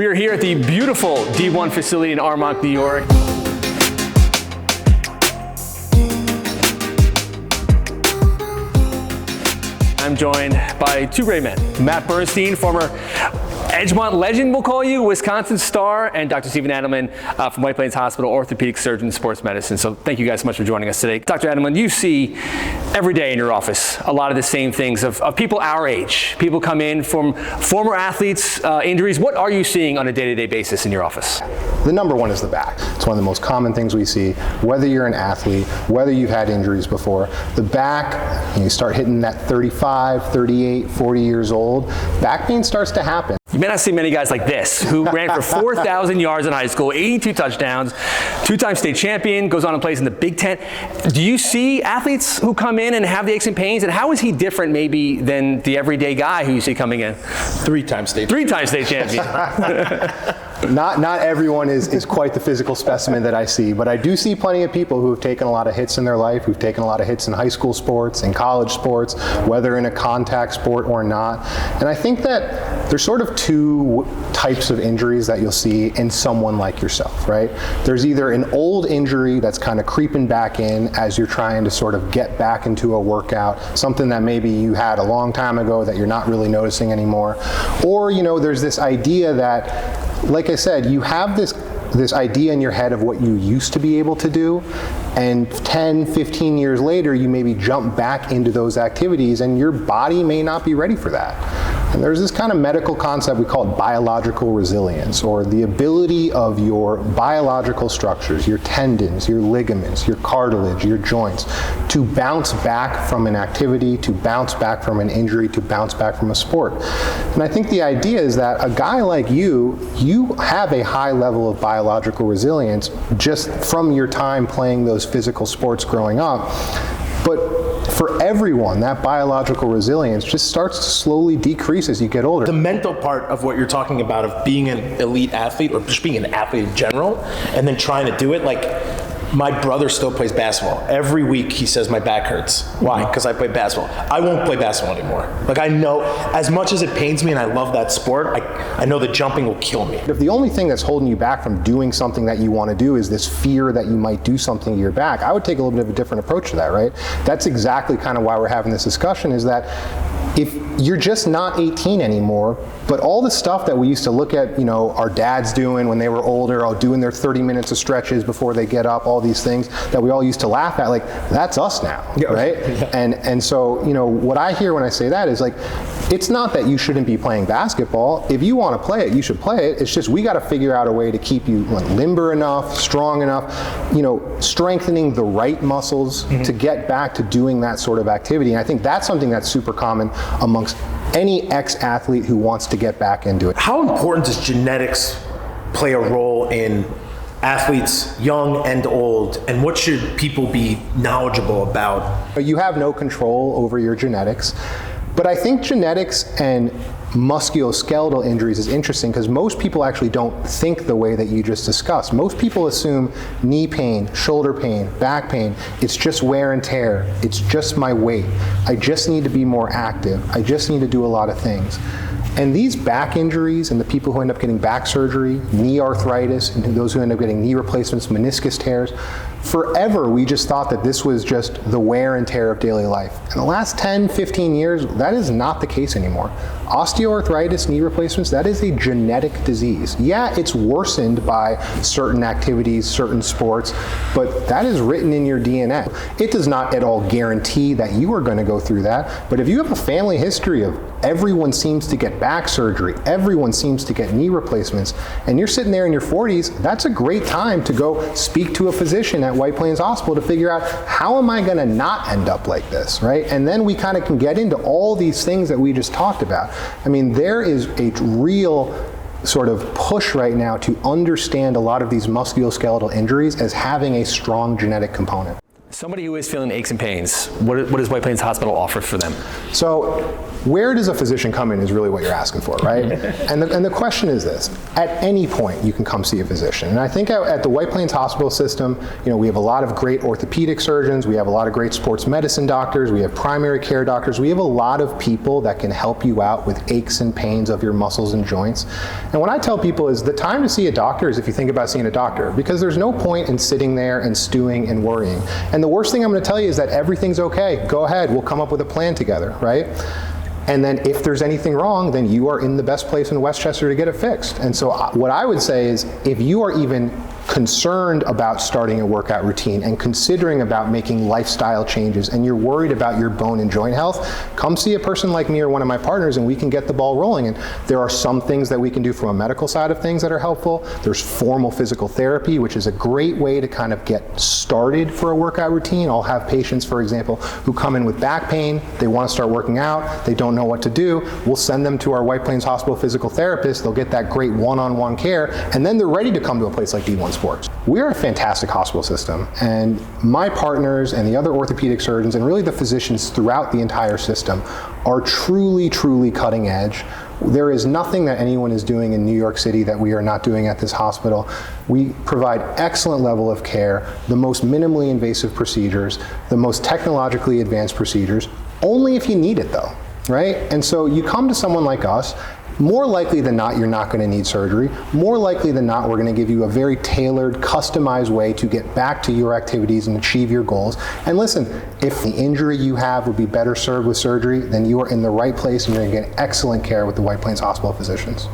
We are here at the beautiful D1 facility in Armonk, New York. I'm joined by two great men. Matt Bernstein, former Edgemont legend, we'll call you, Wisconsin star, and Dr. Stephen Andelman from White Plains Hospital, Orthopedic Surgeon, Sports Medicine. So thank you guys so much for joining us today. Dr. Andelman, you see every day in your office a lot of the same things of people our age. People come in from former athletes, injuries. What are you seeing on a day-to-day basis in your office? The number one is the back. It's one of the most common things we see, whether you're an athlete, whether you've had injuries before. The back, you start hitting that 35, 38, 40 years old, back pain starts to happen. You may not see many guys like this who ran for 4,000 yards in high school, 82 touchdowns, two-time state champion, goes on and plays in the Big Ten. Do you see athletes who come in and have the aches and pains? And how is he different maybe than the everyday guy who you see coming in? Three-time state champion. Not everyone is quite the physical specimen that I see, but I do see plenty of people who have taken a lot of hits in their life, who've taken a lot of hits in high school sports, in college sports, whether in a contact sport or not. And I think that there's sort of two types of injuries that you'll see in someone like yourself, right? There's either an old injury that's kind of creeping back in as you're trying to sort of get back into a workout, something that maybe you had a long time ago that you're not really noticing anymore. Or, there's this idea that, like I said, you have this idea in your head of what you used to be able to do, and 10, 15 years later, you maybe jump back into those activities and your body may not be ready for that. And there's this kind of medical concept, we call it biological resilience, or the ability of your biological structures, your tendons, your ligaments, your cartilage, your joints, to bounce back from an activity, to bounce back from an injury, to bounce back from a sport. And I think the idea is that a guy like you have a high level of biological resilience just from your time playing those physical sports growing up. But for everyone, that biological resilience just starts to slowly decrease as you get older. The mental part of what you're talking about, of being an elite athlete or just being an athlete in general, and then trying to do it, like, my brother still plays basketball. Every week he says my back hurts. Why? Because I play basketball. I won't play basketball anymore. Like, I know, as much as it pains me and I love that sport, I know that jumping will kill me. If the only thing that's holding you back from doing something that you want to do is this fear that you might do something to your back, I would take a little bit of a different approach to that, right? That's exactly kind of why we're having this discussion, is that if you're just not 18 anymore, but all the stuff that we used to look at, our dads doing when they were older, doing their 30 minutes of stretches before they get up, all these things that we all used to laugh at, like, that's us now, right? Yeah. And so, what I hear when I say that is, like, it's not that you shouldn't be playing basketball. If you want to play it, you should play it. It's just we got to figure out a way to keep you limber enough, strong enough, strengthening the right muscles to get back to doing that sort of activity. And I think that's something that's super common amongst any ex-athlete who wants to get back into it. How important does genetics play a role in athletes, young and old, and what should people be knowledgeable about? You have no control over your genetics, but I think genetics and musculoskeletal injuries is interesting because most people actually don't think the way that you just discussed. Most people assume knee pain, shoulder pain, back pain, it's just wear and tear, it's just my weight, I just need to be more active, I just need to do a lot of things. And these back injuries and the people who end up getting back surgery, knee arthritis, and those who end up getting knee replacements, meniscus tears, forever we just thought that this was just the wear and tear of daily life. In the last 10, 15 years, that is not the case anymore. Osteoarthritis, knee replacements, that is a genetic disease. Yeah, it's worsened by certain activities, certain sports, but that is written in your DNA. It does not at all guarantee that you are going to go through that, but if you have a family history of everyone seems to get back surgery, everyone seems to get knee replacements, and you're sitting there in your 40s, that's a great time to go speak to a physician at White Plains Hospital to figure out, how am I going to not end up like this, right? And then we kind of can get into all these things that we just talked about. I mean, there is a real sort of push right now to understand a lot of these musculoskeletal injuries as having a strong genetic component. Somebody who is feeling aches and pains, what does White Plains Hospital offer for them? So where does a physician come in is really what you're asking for, right? and the question is this: at any point you can come see a physician. And I think at the White Plains Hospital system, we have a lot of great orthopedic surgeons, we have a lot of great sports medicine doctors, we have primary care doctors, we have a lot of people that can help you out with aches and pains of your muscles and joints. And what I tell people is the time to see a doctor is if you think about seeing a doctor, because there's no point in sitting there and stewing and worrying. And the worst thing I'm going to tell you is that everything's okay. Go ahead, we'll come up with a plan together, right? And then if there's anything wrong, then you are in the best place in Westchester to get it fixed. And so what I would say is if you are even concerned about starting a workout routine and considering about making lifestyle changes and you're worried about your bone and joint health, come see a person like me or one of my partners and we can get the ball rolling. And there are some things that we can do from a medical side of things that are helpful. There's formal physical therapy, which is a great way to kind of get started for a workout routine. I'll have patients, for example, who come in with back pain, they want to start working out, they don't know what to do. We'll send them to our White Plains Hospital physical therapist, they'll get that great one-on-one care, and then they're ready to come to a place like D1 Sports. We're a fantastic hospital system, and my partners and the other orthopedic surgeons and really the physicians throughout the entire system are truly, truly cutting edge. There is nothing that anyone is doing in New York City that we are not doing at this hospital. We provide excellent level of care, the most minimally invasive procedures, the most technologically advanced procedures, only if you need it though, right? And so you come to someone like us, more likely than not, you're not going to need surgery. More likely than not, we're going to give you a very tailored, customized way to get back to your activities and achieve your goals. And listen, if the injury you have would be better served with surgery, then you are in the right place and you're going to get excellent care with the White Plains Hospital physicians.